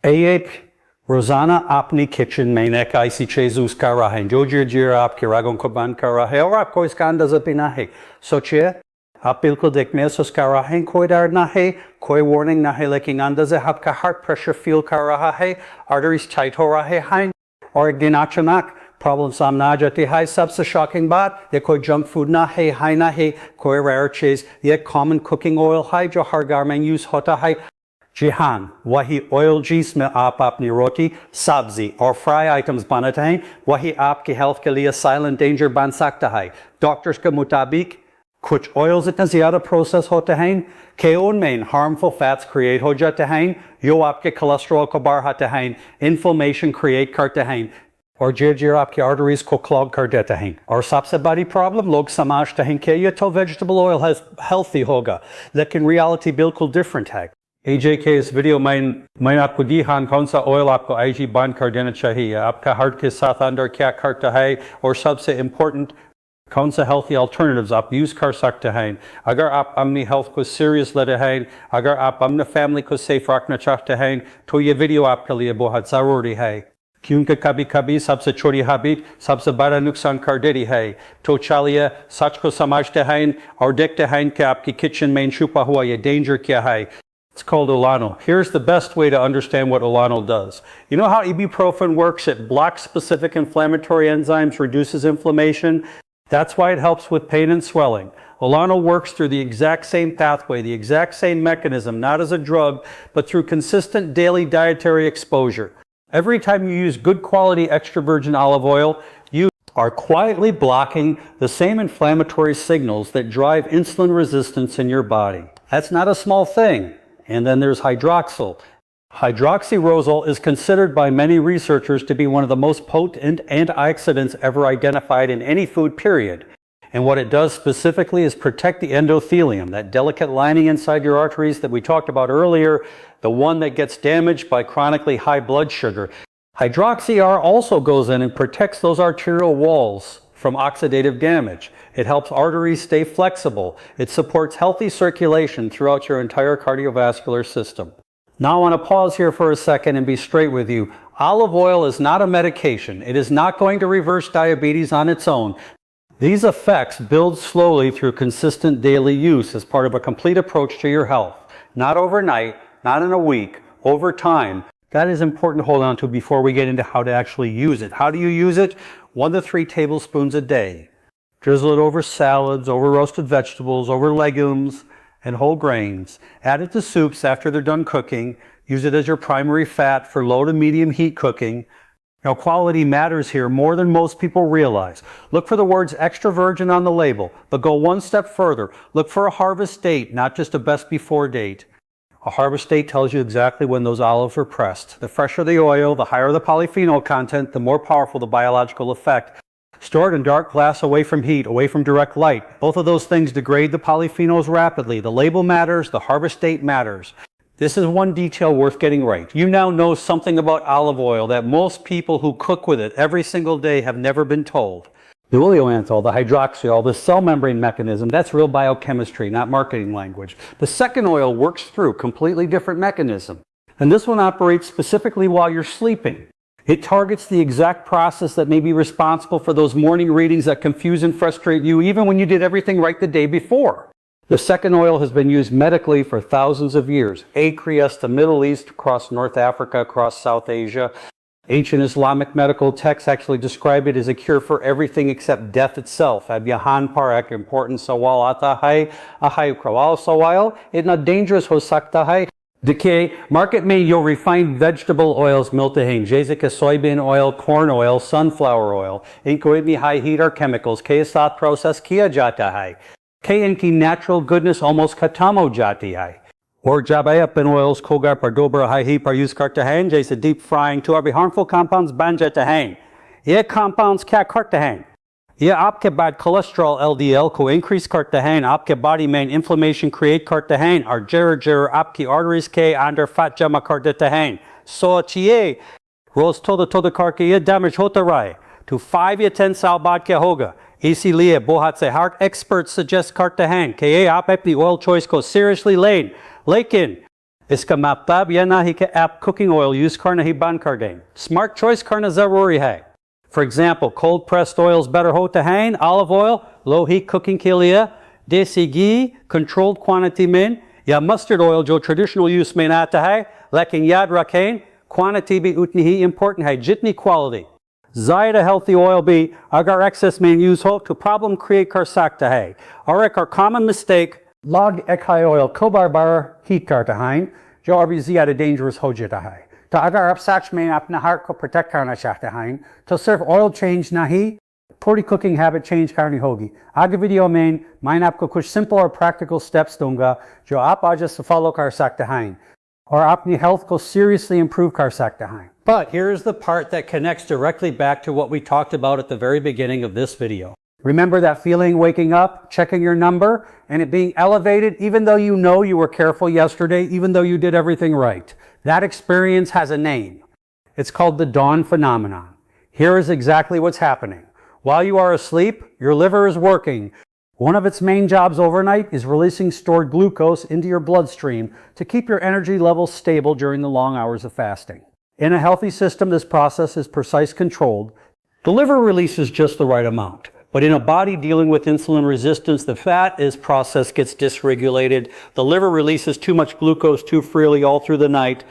एक रोजाना अपनी किचन में एक ऐसी चीज यूज कर रहा है जो जीरा आपके रागों को बंद कर रहा है और आपको इसका अंदाजा भी ना है। सोचिए, आप बिल्कुल देख महसूस कर रहे हैं, कोई डर ना है, कोई वार्निंग ना है, लेकिन अंदाजा आपका हार्ट प्रेशर फील कर रहा है, आर्टरीज टाइट हो रहा है और एक दिन अचानक प्रॉब्लम सामने आ जाती है। सबसे शॉकिंग बात, ये कोई जंक फूड ना है, कोई रेयर चीज, ये कॉमन कुकिंग ऑयल है जो हर घर में यूज होता है। जी हाँ, वही ऑयल जिसमें आप अपनी रोटी, सब्जी और फ्राई आइटम्स बनाते हैं, वही आपकी हेल्थ के लिए साइलेंट डेंजर बन सकता है। डॉक्टर्स के मुताबिक कुछ ऑयल्स इतने ज़्यादा प्रोसेस होते हैं कि उनमें हार्मफुल फैट्स क्रिएट हो जाते हैं जो आपके कोलेस्ट्रॉल को बढ़ाते हैं, इन्फ्लेमेशन क्रिएट करते हैं और धीरे आपकी आर्टरीज को क्लॉग कर देते हैं। और सबसे बड़ी प्रॉब्लम, लोग समझते हैं कि ये तो वेजिटेबल ऑयल हेल्थी होगा, लेकिन रियलिटी बिल्कुल डिफरेंट है। एजे के इस वीडियो में मैं आपको दिखाऊं कौन सा ऑयल आपको आईजी बंद कर देना चाहिए, आपका हार्ट के साथ अंदर क्या करता है और सबसे इम्पोर्टेंट कौन सा हेल्थी अल्टरनेटिव्स आप यूज़ कर सकते हैं। अगर आप अपनी हेल्थ को सीरियस लेते हैं, अगर आप अपने फैमिली को सेफ रखना चाहते हैं, तो ये वीडियो आपके लिए बहुत ज़रूरी है, क्योंकि कभी कभी सबसे छोटी हैबिट सबसे बड़ा नुकसान कर देती है। तो चलिए सच को समझते हैं और देखते हैं कि आपकी किचन में छुपा हुआ ये डेंजर क्या है। It's called Olano. Here's the best way to understand what Olano does. You know how ibuprofen works? It blocks specific inflammatory enzymes, reduces inflammation. That's why it helps with pain and swelling. Olano works through the exact same pathway, the exact same mechanism, not as a drug, but through consistent daily dietary exposure. Every time you use good quality extra virgin olive oil, you are quietly blocking the same inflammatory signals that drive insulin resistance in your body. That's not a small thing. And then there's hydroxyl. Hydroxyrosol is considered by many researchers to be one of the most potent antioxidants ever identified in any food, period. And what it does specifically is protect the endothelium, that delicate lining inside your arteries that we talked about earlier, the one that gets damaged by chronically high blood sugar. Hydroxy-R also goes in and protects those arterial walls from oxidative damage. It helps arteries stay flexible. It supports healthy circulation throughout your entire cardiovascular system. Now I want to pause here for a second and be straight with you. Olive oil is not a medication. It is not going to reverse diabetes on its own. These effects build slowly through consistent daily use as part of a complete approach to your health. Not overnight, not in a week, over time. That is important to hold on to before we get into how to actually use it. How do you use it? 1 to 3 tablespoons a day. Drizzle it over salads, over roasted vegetables, over legumes and whole grains. Add it to soups after they're done cooking. Use it as your primary fat for low to medium heat cooking. Now, quality matters here more than most people realize. Look for the words extra virgin on the label, but go one step further. Look for a harvest date, not just a best before date. A harvest date tells you exactly when those olives were pressed. The fresher the oil, the higher the polyphenol content, the more powerful the biological effect. Stored in dark glass away from heat, away from direct light. Both of those things degrade the polyphenols rapidly. The label matters, the harvest date matters. This is one detail worth getting right. You now know something about olive oil that most people who cook with it every single day have never been told. The oleoanthol, the hydroxyol, the cell membrane mechanism, that's real biochemistry, not marketing language. The second oil works through completely different mechanism. And this one operates specifically while you're sleeping. It targets the exact process that may be responsible for those morning readings that confuse and frustrate you even when you did everything right the day before. The second oil has been used medically for thousands of years. Acreus, the Middle East, across North Africa, across South Asia. Ancient Islamic medical texts actually describe it as a cure for everything except death itself. Abyahan parak, important sawal ata hai, ahay krawal sawal, itna dangerous ho sakta hai. Decay, market में your refined vegetable oils मिलते हैं, जैसे कि soybean oil, corn oil, sunflower oil. इनको इतनी high heat और chemicals के साथ process किया जाता है कि इनकी natural goodness almost खत्म हो जाती है। और जब आप इन oils को घर पर दोबारा high heat पर use करते हैं, जैसे deep frying, तो अभी harmful compounds बन जाते हैं। ये compounds क्या करते हैं? ये आपके bad cholesterol LDL को increase करते हैं, आपके body में inflammation create करते हैं और जर आपकी arteries के अंदर fat जमा कर देते हैं। सोचिए, रोज थोड़ा करके ये damage होता रहे, तो 5 या 10 साल बाद क्या होगा? इसीलिए बहुत से heart experts suggest करते हैं कि ये आप अपनी oil choice को seriously लें, लेकिन इसका मतलब यह नहीं कि आप cooking oil use करना ही बंद कर दें. Smart choice करना जरूरी है. For example, cold pressed oils better होते हैं, olive oil, low heat cooking के लिए, देसी घी, controlled quantity में, या mustard oil जो traditional use में आता है, लेकिन याद रखें, quantity भी उतनी ही important है, जितनी quality. ज़्यादा healthy oil भी अगर excess में use हो तो problem create कर सकता है. और एक और common mistake, log एक oil को बार-बार heat करते हैं, जो अभी ज़्यादा dangerous हो जाता है. तो अगर आप सच में अपना हार्ट को प्रोटेक्ट करना चाहते हैं तो सिर्फ ऑयल चेंज नहीं, पूरी कुकिंग हैबिट चेंज करनी होगी. आगे वीडियो में मैं आपको कुछ सिंपल और प्रैक्टिकल स्टेप्स दूंगा जो आप आज से फॉलो कर सकते हैं और अपनी हेल्थ को सीरियसली इंप्रूव कर सकते हैं. But here's the part that connects directly back to what we talked about at the very beginning of this video. Remember that feeling waking up, checking your number, and it being elevated even though you know you were careful yesterday, even though you did everything right. That experience has a name. It's called the dawn phenomenon. Here is exactly what's happening. While you are asleep, your liver is working. One of its main jobs overnight is releasing stored glucose into your bloodstream to keep your energy levels stable during the long hours of fasting. In a healthy system, this process is precise controlled. The liver releases just the right amount. But in a body dealing with insulin resistance, the fat process gets dysregulated. The liver releases too much glucose too freely all through the night.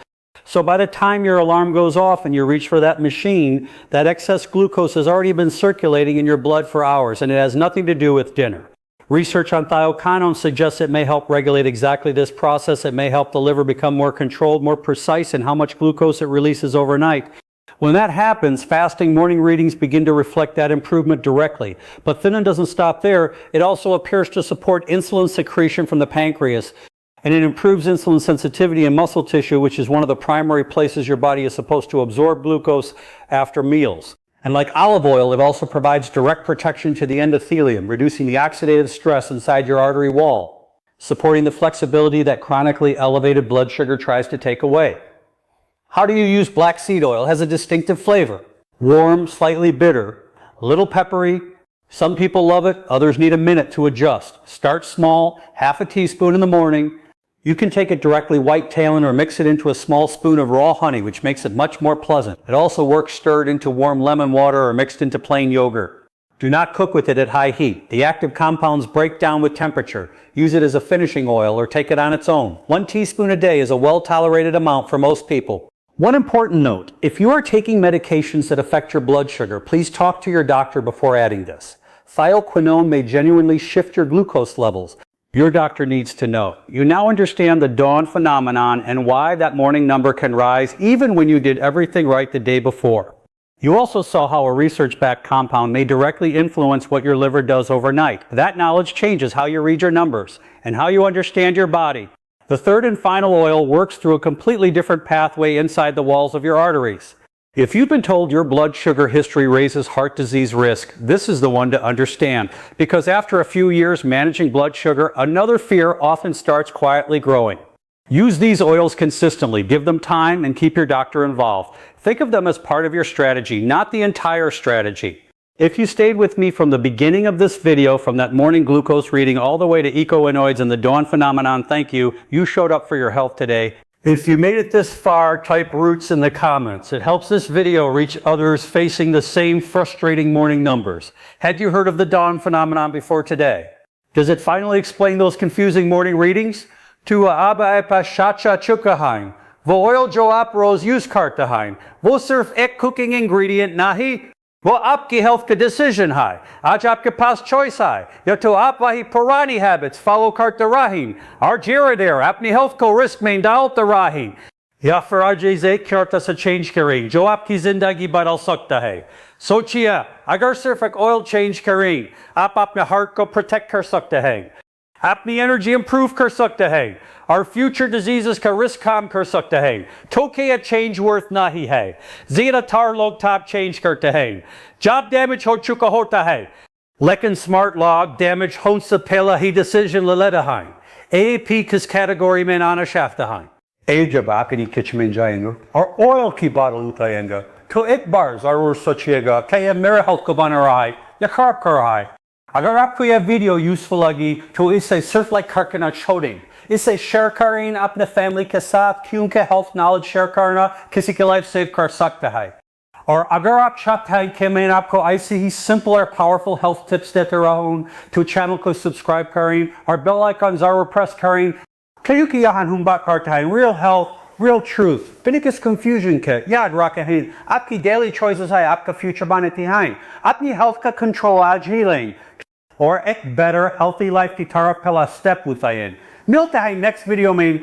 So by the time your alarm goes off and you reach for that machine, that excess glucose has already been circulating in your blood for hours, and it has nothing to do with dinner. Research on thiokinone suggests it may help regulate exactly this process. It may help the liver become more controlled, more precise in how much glucose it releases overnight. When that happens, fasting morning readings begin to reflect that improvement directly. But Thinnen doesn't stop there. It also appears to support insulin secretion from the pancreas. And it improves insulin sensitivity in muscle tissue, which is one of the primary places your body is supposed to absorb glucose after meals. And like olive oil, it also provides direct protection to the endothelium, reducing the oxidative stress inside your artery wall, supporting the flexibility that chronically elevated blood sugar tries to take away. How do you use black seed oil? It has a distinctive flavor. Warm, slightly bitter, a little peppery. Some people love it, others need a minute to adjust. Start small, half a teaspoon in the morning. You can take it directly white-tailing or mix it into a small spoon of raw honey, which makes it much more pleasant. It also works stirred into warm lemon water or mixed into plain yogurt. Do not cook with it at high heat. The active compounds break down with temperature. Use it as a finishing oil or take it on its own. 1 teaspoon a day is a well-tolerated amount for most people. One important note, if you are taking medications that affect your blood sugar, please talk to your doctor before adding this. Thioquinone may genuinely shift your glucose levels. Your doctor needs to know. You now understand the dawn phenomenon and why that morning number can rise even when you did everything right the day before. You also saw how a research-backed compound may directly influence what your liver does overnight. That knowledge changes how you read your numbers and how you understand your body. The third and final oil works through a completely different pathway inside the walls of your arteries. If you've been told your blood sugar history raises heart disease risk, this is the one to understand. Because after a few years managing blood sugar, another fear often starts quietly growing. Use these oils consistently, give them time, and keep your doctor involved. Think of them as part of your strategy, not the entire strategy. If you stayed with me from the beginning of this video, from that morning glucose reading all the way to ecoinoids and the dawn phenomenon, thank you. You showed up for your health today. If you made it this far, type roots in the comments. It helps this video reach others facing the same frustrating morning numbers. Had you heard of the dawn phenomenon before today? Does it finally explain those confusing morning readings? Tu aba epa shacha chukahain. Vo oil jo ap rose use kartahain. Vo surf ek cooking ingredient nahi. वो आपकी health का decision है. आज आपके पास choice है. या तो आप वही पुरानी हैबिट्स फॉलो करते रहें और धीरे धीरे अपनी हेल्थ को रिस्क में डालते रहें, या फिर आज एक करता से चेंज करें जो आपकी जिंदगी बदल सकता है. सोचिए, अगर सिर्फ एक ऑयल चेंज करें, आप अपने हार्ट को प्रोटेक्ट कर सकते हैं, अपनी एनर्जी इंप्रूव कर सकते हैं और फ्यूचर डिजीजेस का रिस्क कम कर सकते हैं. तो क्या चेंज वर्थ नहीं है? ज्यादातर लोग टॉप चेंज करते हैं जब डैमेज हो चुका होता है, लेकिन स्मार्ट लोग डैमेज होने से पहले ही डिसीजन ले लेते हैं. एपी किस कैटेगरी में आना चाहते हैं? ए जब आप किचन में जाएंगे और ऑयल की बोतल उठाएंगे तो एक बार जरूर सोचिएगा कि यह मेरे हेल्थ को बना रहा है या खराब कर रहा है. अगर आपको यह वीडियो यूजफुल लगी तो इसे सिर्फ लाइक करके ना छोड़ें, इसे शेयर करें अपने फैमिली के साथ, क्योंकि हेल्थ नॉलेज शेयर करना किसी की लाइफ सेव कर सकता है। और अगर आप चाहते हैं कि मैं आपको ऐसे ही सिंपल और पावरफुल हेल्थ टिप्स देते रहूं तो चैनल को सब्सक्राइब करें और बेल आइकन जरूर प्रेस करें, क्योंकि यहाँ हम बात करते हैं रियल हेल्थ, रियल ट्रूथ, बिना किस कंफ्यूजन के। याद रखें, आपकी डेली चॉइसेस है आपका फ्यूचर बनाती हैं। अपनी हेल्थ का कंट्रोल आज ही लें और एक बेटर हेल्थी लाइफ की तरफ पहला स्टेप उठाएं। मिलते हैं नेक्स्ट वीडियो में।